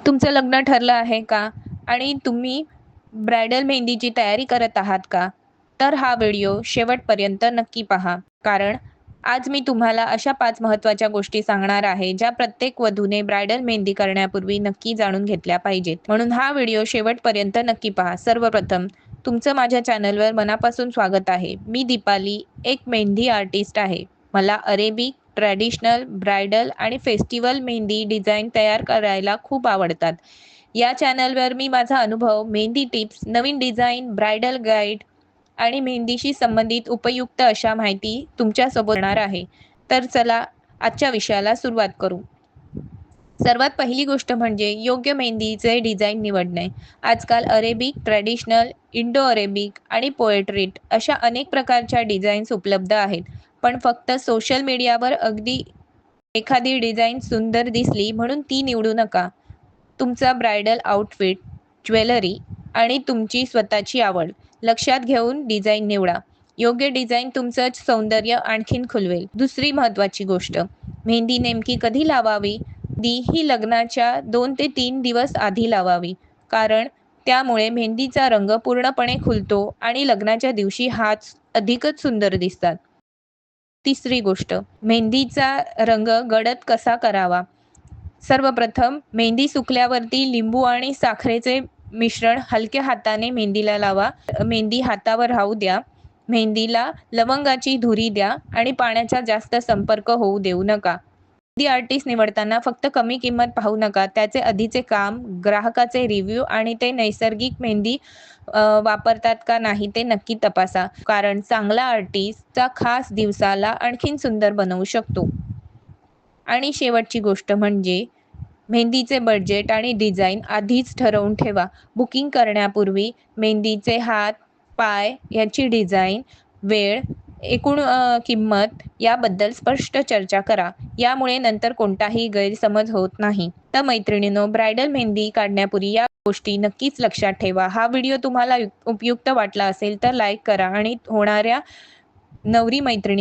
तुमचं लग्न ठरलं आहे का? आणि तुम्ही ब्रायडल मेहंदीची तयारी करत आहात का? तर हा व्हिडिओ शेवटपर्यंत नक्की पहा. कारण आज मी तुम्हाला अशा 5 महत्त्वाच्या गोष्टी सांगणार आहे, ज्या प्रत्येक वधूने ब्रायडल मेहंदी करण्यापूर्वी नक्की जाणून घेतल्या पाहिजेत. म्हणून हा व्हिडिओ शेवटपर्यंत नक्की पहा. सर्वप्रथम तुमचं माझ्या चॅनलवर मनापासून स्वागत आहे. मी दीपाली, एक मेहंदी आर्टिस्ट आहे. मला अरेबिक, ट्रॅडिशनल, ब्रायडल आणि फेस्टिवल मेहंदी डिझाईन तयार करायला खूप आवडतात. या चॅनलवर मी माझा अनुभव, मेहंदी टिप्स, नवीन डिझाईन, ब्रायडल गाईड आणि मेहंदीशी संबंधित उपयुक्त अशा माहिती तुमच्यासोबत देणार आहे. तर चला आजच्या विषयाला सुरुवात करू. सर्वात पहिली गोष्ट म्हणजे योग्य मेहंदीचे डिझाईन निवडणे. आजकाल अरेबिक, ट्रॅडिशनल, इंडो अरेबिक आणि पोएट्रीट अशा अनेक प्रकारच्या डिझाईन्स उपलब्ध आहेत. पण फक्त सोशल मीडियावर अगदी एखादी डिझाईन सुंदर दिसली म्हणून ती निवडू नका. तुमचा ब्रायडल आउटफिट, ज्वेलरी आणि तुमची स्वतःची आवड लक्षात घेऊन डिझाईन निवडा. योग्य डिझाईन तुमचं सौंदर्य आणखीन खुलवेल. दुसरी महत्त्वाची गोष्ट, मेहंदी नेमकी कधी लावावी? ही लग्नाच्या 2 ते 3 दिवस आधी लावावी. कारण त्यामुळे मेहंदीचा रंग पूर्णपणे खुलतो आणि लग्नाच्या दिवशी हात अधिकच सुंदर दिसतात. तिसरी गोष्ट, मेहंदीचा रंग गडद कसा करावा? सर्वप्रथम मेहंदी सुकल्यावरती लिंबू आणि साखरेचे मिश्रण हलक्या हाताने मेहंदीला लावा. मेहंदी हातावर राहू द्या. मेहंदीला लवंगाची धुरी द्या आणि पाण्याचा जास्त संपर्क होऊ देऊ नका. मेहंदी आर्टिस्ट निवडताना फक्त कमी किंमत पाहू नका. त्याचे आधीचे काम, ग्राहकाचे रिव्ह्यू आणि ते नैसर्गिक मेहंदी वापरतात का नाही ते नक्की तपासा. कारण चांगला आर्टिस्टचा खास दिवसाला आणखीन सुंदर बनवू शकतो. आणि शेवटची गोष्ट म्हणजे मेहंदीचे बजेट आणि डिझाईन आधीच ठरवून ठेवा. बुकिंग करण्यापूर्वी मेहंदीचे हात, पाय याची डिझाईन, वेळ, एकूण किंमत याबद्दल स्पष्ट चर्चा करा. यामुळे नंतर कोणताही गैरसमज होत नाही. तर मैत्रिणींनो, ब्रायडल मेहंदी काढण्यापूर्वी या गोष्टी नक्कीच लक्षात ठेवा. हा व्हिडिओ तुम्हाला उपयुक्त वाटला असेल तर लाईक करा आणि होणाऱ्या नवरी मैत्रिणी